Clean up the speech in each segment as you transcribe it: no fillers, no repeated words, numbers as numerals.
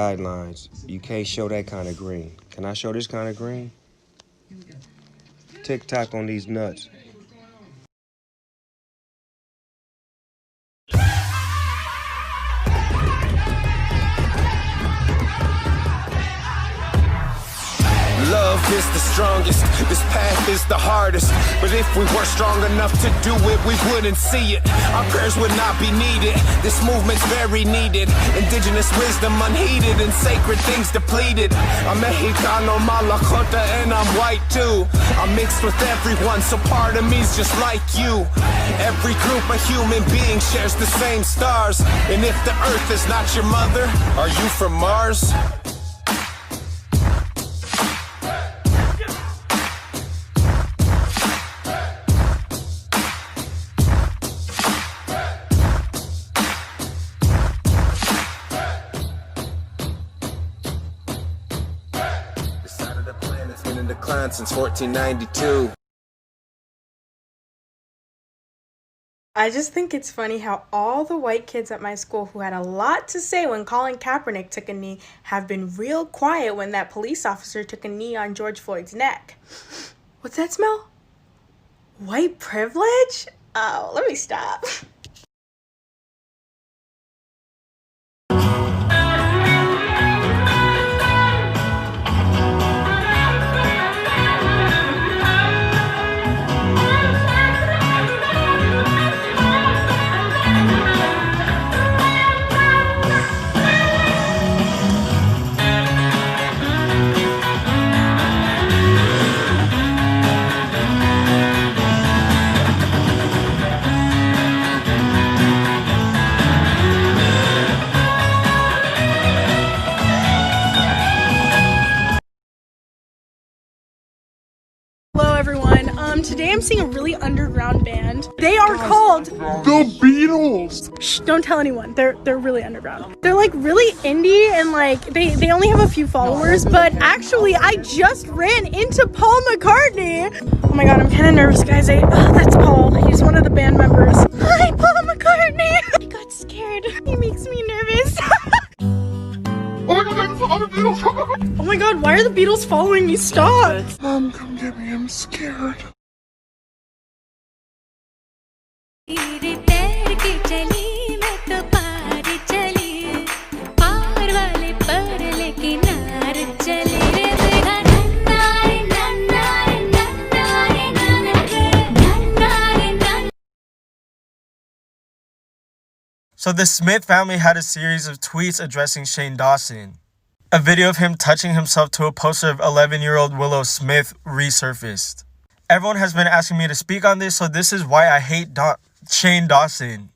guidelines. You can't show that kind of green. Can I show this kind of green? Tick-tock on these nuts. Love is the strongest, this path is the hardest. But if we were strong enough to do it, we wouldn't see it. Our prayers would not be needed. This movement's very needed. Indigenous wisdom unheeded and sacred things depleted. I'm Mexicano, Malacota, and I'm white too. I'm mixed with everyone, so part of me's just like you. Every group of human beings shares the same stars. And if the earth is not your mother, are you from Mars? Decline since 1492. I just think it's funny how all the white kids at my school who had a lot to say when Colin Kaepernick took a knee have been real quiet when that police officer took a knee on George Floyd's neck. What's that smell? White privilege? Oh, let me stop. Hello everyone, today I'm seeing a really underground band. They are called The Beatles! Shh, don't tell anyone. They're really underground. They're like really indie and like they only have a few followers, but actually I just ran into Paul McCartney. Oh my god, I'm kind of nervous, guys. That's Paul. He's one of the band members. Hi, Paul McCartney! I got scared. He makes me nervous. Oh my god, why are the Beatles following me? Stop! Mom, come get me, I'm scared. So the Smith family had a series of tweets addressing Shane Dawson. A video of him touching himself to a poster of 11-year-old Willow Smith resurfaced. Everyone has been asking me to speak on this, so this is why I hate Shane Dawson.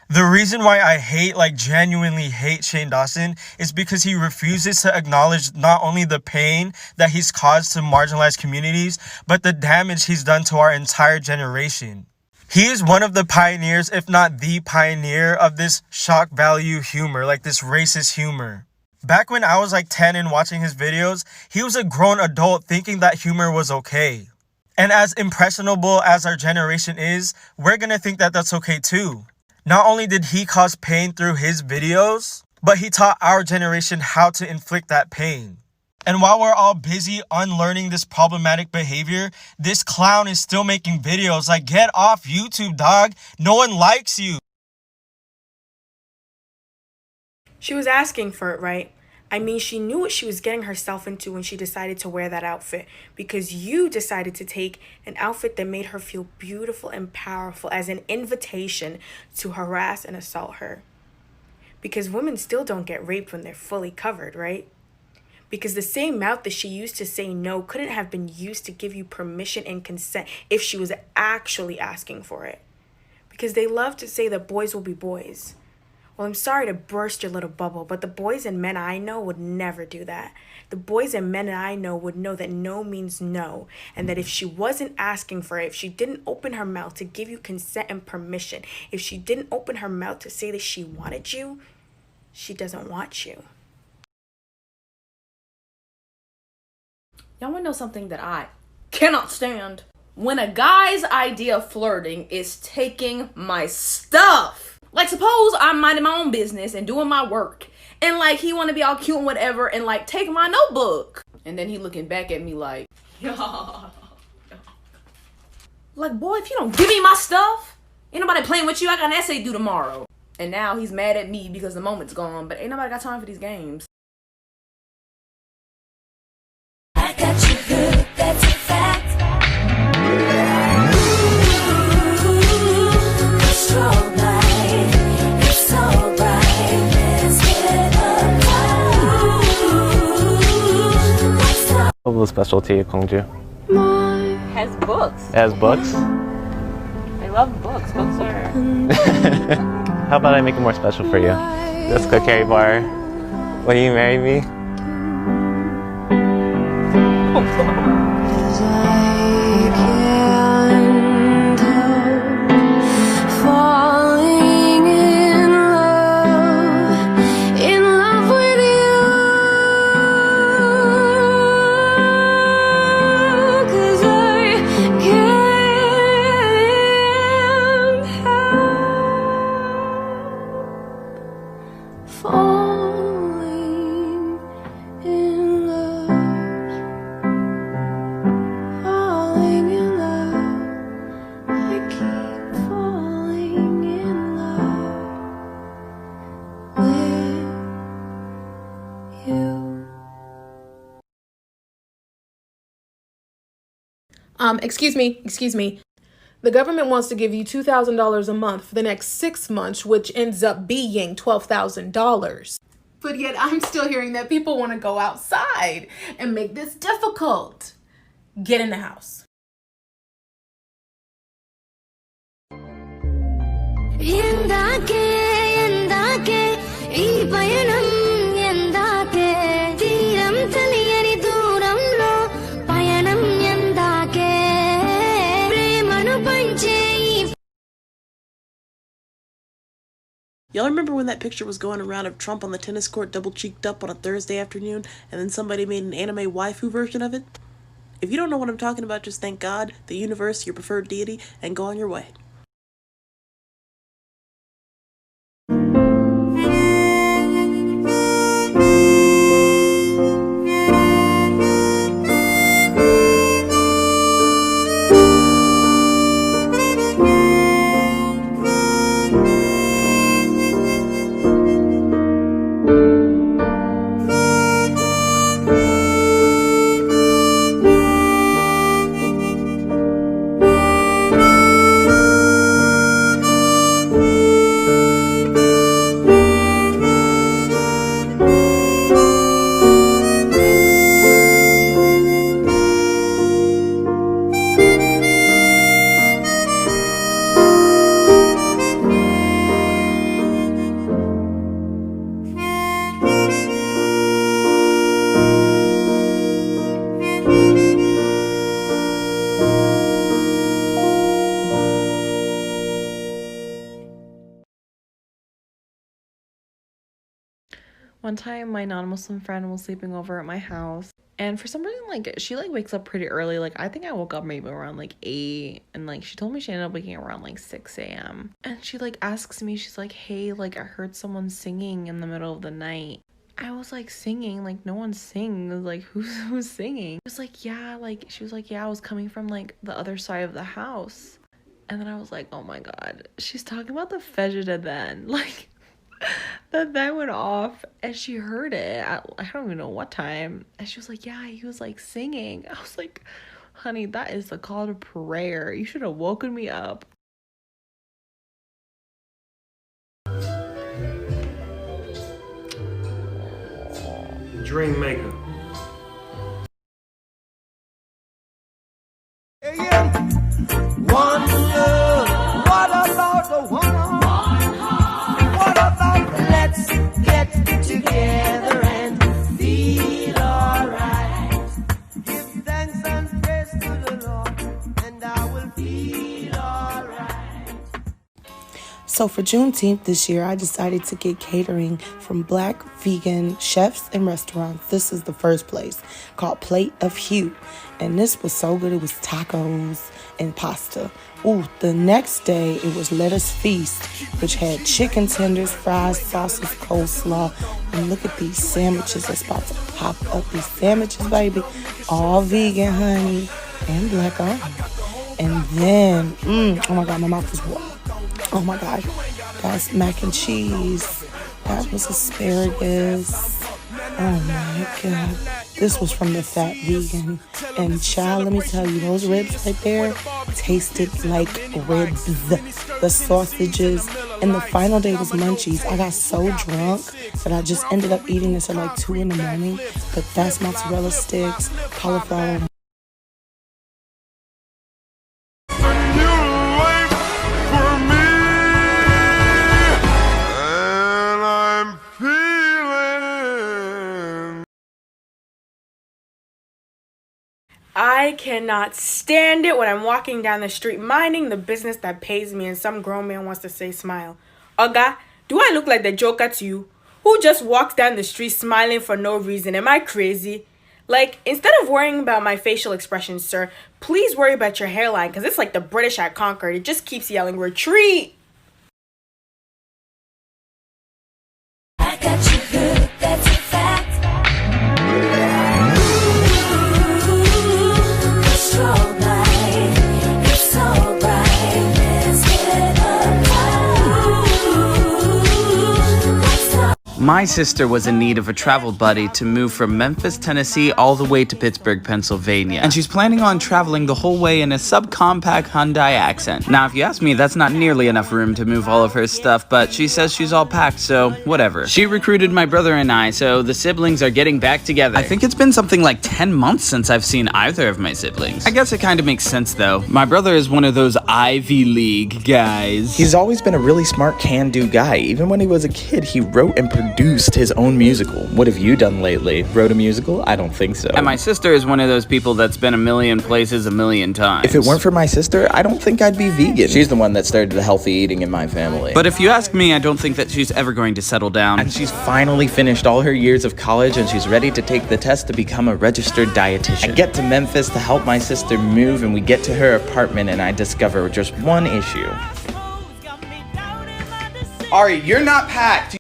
The reason why I genuinely hate Shane Dawson is because he refuses to acknowledge not only the pain that he's caused to marginalized communities, but the damage he's done to our entire generation. He is one of the pioneers, if not the pioneer, of this shock value humor, like this racist humor. Back when I was 10 and watching his videos, he was a grown adult thinking that humor was okay. And as impressionable as our generation is, we're gonna think that that's okay too. Not only did he cause pain through his videos, but he taught our generation how to inflict that pain. And while we're all busy unlearning this problematic behavior, this clown is still making videos. Get off YouTube, dog. No one likes you. She was asking for it, right? I mean, she knew what she was getting herself into when she decided to wear that outfit, because you decided to take an outfit that made her feel beautiful and powerful as an invitation to harass and assault her. Because women still don't get raped when they're fully covered, right? Because the same mouth that she used to say no couldn't have been used to give you permission and consent if she was actually asking for it. Because they love to say that boys will be boys. Well, I'm sorry to burst your little bubble, but the boys and men I know would never do that. The boys and men I know would know that no means no, and that if she wasn't asking for it, if she didn't open her mouth to give you consent and permission, if she didn't open her mouth to say that she wanted you, she doesn't want you. Y'all wanna know something that I cannot stand? When a guy's idea of flirting is taking my stuff. Suppose I'm minding my own business and doing my work, And like he want to be all cute and whatever and like take my notebook. And then he looking back at me like, like, boy, if you don't give me my stuff, ain't nobody playing with you. I got an essay due tomorrow. And now he's mad at me because the moment's gone, but ain't nobody got time for these games. I got you good, that's a fact. Strobe light, it's so bright. Let's get up. A little specialty at Gwangju. Has books. It has books? I love books. Books are... How about I make it more special for you? This cookie bar. Will you marry me? Excuse me. The government wants to give you $2,000 a month for the next 6 months, which ends up being $12,000. But yet I'm still hearing that people want to go outside and make this difficult. Get in the house. Y'all remember when that picture was going around of Trump on the tennis court double cheeked up on a Thursday afternoon and then somebody made an anime waifu version of it? If you don't know what I'm talking about, just thank God, the universe, your preferred deity, and go on your way. One time my non-Muslim friend was sleeping over at my house, and for some reason like she like wakes up pretty early. Like I think I woke up maybe around like 8, and like she told me she ended up waking around like 6 a.m. and she like asks me, she's like, hey, like I heard someone singing in the middle of the night. I was like, singing? Like no one sings. Like who's singing? It was like, yeah, like she was like, yeah, I was coming from like the other side of the house. And then I was like, oh my god, she's talking about the Fajr then. Like that went off and she heard it at, I don't even know what time, and she was like, yeah, he was like singing. I was like, honey, that is the call to prayer. You should have woken me up. Dream maker. One love, what about the one heart? What about let's get together and feel alright? Give thanks and praise to the Lord, and I will feel alright. So for Juneteenth this year, I decided to get catering from Black vegan chefs and restaurants. This is the first place, called Plate of Hue. And this was so good. It was tacos and pasta. Ooh, the next day it was Lettuce Feast, which had chicken tenders, fries, sausage, coleslaw. And look at these sandwiches that's about to pop up. These sandwiches, baby, all vegan, honey, and Black owned. And then, oh my God, my mouth is watering. Oh my God, that's mac and cheese. That was asparagus. Oh my God. This was from the Fat Vegan. And child, let me tell you, those ribs right there tasted like ribs. The sausages. And the final day was munchies. I got so drunk that I just ended up eating this at like 2 in the morning. But that's mozzarella sticks, cauliflower. I cannot stand it when I'm walking down the street minding the business that pays me and some grown man wants to say smile. Oga, do I look like the Joker to you? Who just walks down the street smiling for no reason? Am I crazy? Like, instead of worrying about my facial expressions, sir, please worry about your hairline because it's like the British at Concord. It just keeps yelling, retreat! I got you good, that's a fact. My sister was in need of a travel buddy to move from Memphis, Tennessee all the way to Pittsburgh, Pennsylvania. And she's planning on traveling the whole way in a subcompact Hyundai Accent. Now, if you ask me, that's not nearly enough room to move all of her stuff, but she says she's all packed, so whatever. She recruited my brother and I, so the siblings are getting back together. I think it's been something like 10 months since I've seen either of my siblings. I guess it kind of makes sense, though. My brother is one of those Ivy League guys. He's always been a really smart can-do guy. Even when he was a kid, he wrote and produced his own musical. What have you done lately? Wrote a musical? I don't think so. And my sister is one of those people that's been a million places a million times. If it weren't for my sister, I don't think I'd be vegan. She's the one that started the healthy eating in my family. But if you ask me, I don't think that she's ever going to settle down. And she's finally finished all her years of college and she's ready to take the test to become a registered dietitian. I get to Memphis to help my sister move and we get to her apartment and I discover just one issue. Ari, you're not packed.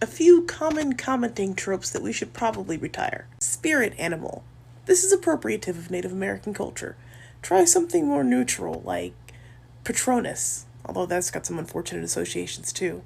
A few common commenting tropes that we should probably retire. Spirit animal. This is appropriative of Native American culture. Try something more neutral, like Patronus, although that's got some unfortunate associations too.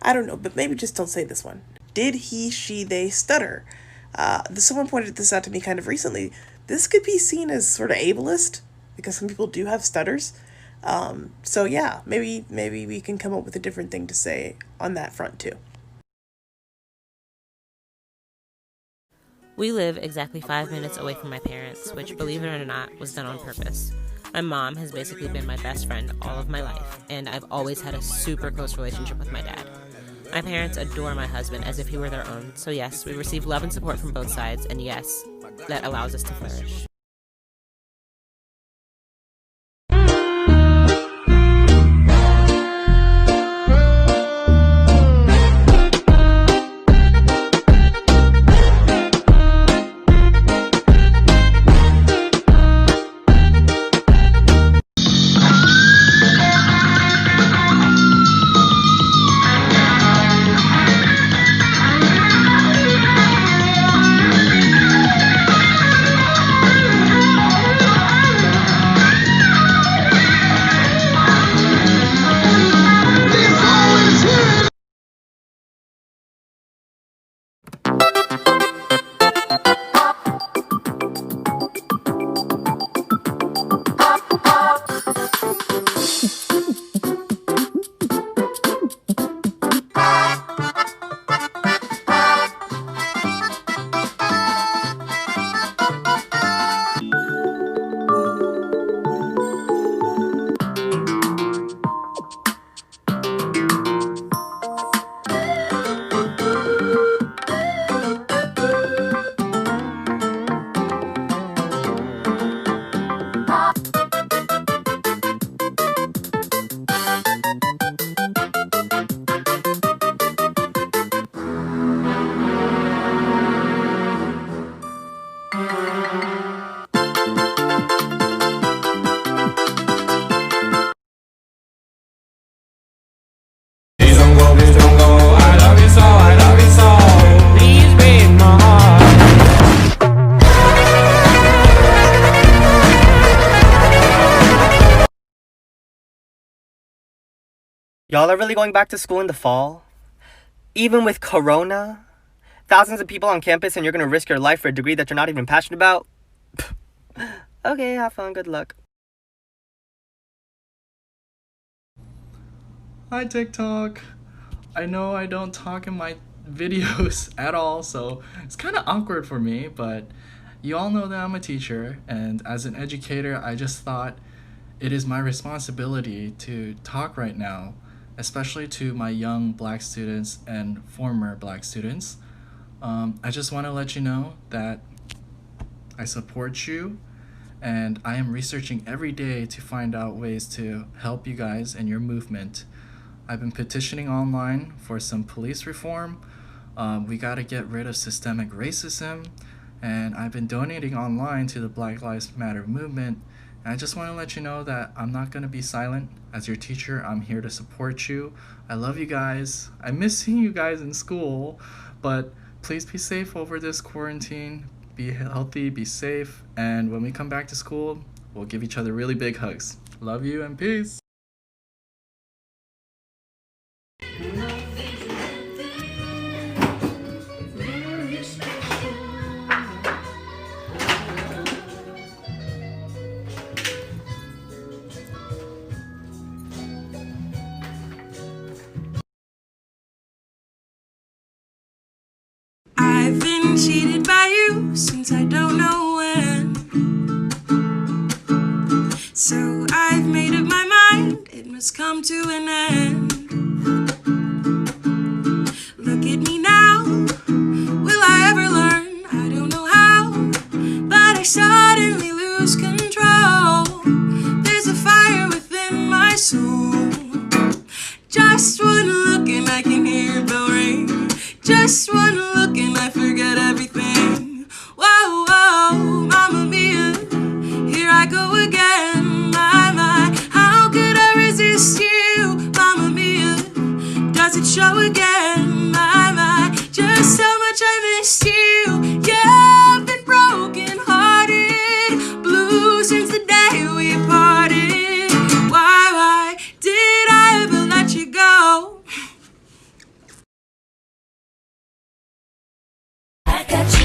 I don't know, but maybe just don't say this one. Did he, she, they stutter? Someone pointed this out to me kind of recently. This could be seen as sort of ableist, because some people do have stutters. So yeah, maybe we can come up with a different thing to say on that front too. We live exactly 5 minutes away from my parents, which, believe it or not, was done on purpose. My mom has basically been my best friend all of my life, and I've always had a super close relationship with my dad. My parents adore my husband as if he were their own, so yes, we receive love and support from both sides, and yes, that allows us to flourish. Y'all are really going back to school in the fall? Even with Corona? Thousands of people on campus and you're gonna risk your life for a degree that you're not even passionate about? Okay, have fun, good luck. Hi TikTok. I know I don't talk in my videos at all, so it's kind of awkward for me, but you all know that I'm a teacher, and as an educator, I just thought it is my responsibility to talk right now, especially to my young Black students and former Black students. I just want to let you know that I support you, and I am researching every day to find out ways to help you guys and your movement. I've been petitioning online for some police reform. We got to get rid of systemic racism, and I've been donating online to the Black Lives Matter movement. And I just want to let you know that I'm not going to be silent. As your teacher, I'm here to support you. I love you guys. I miss seeing you guys in school, but please be safe over this quarantine. Be healthy, be safe, and when we come back to school, we'll give each other really big hugs. Love you and peace. I've been cheated by you since I don't know when. So I've made up my mind, it must come to an end. Look at me now, will I ever learn? I don't know how, but I suddenly lose control. There's a fire within my soul. Just one look and I can hear a bell ring. Just one look and I forget everything. Whoa, whoa, Mamma Mia, here I go again. My, how could I resist you? Mamma Mia, does it show again? My, just how much I missed you. Yeah, I've been broken hearted, blue since the day we parted. Why did I ever let you go? I got you.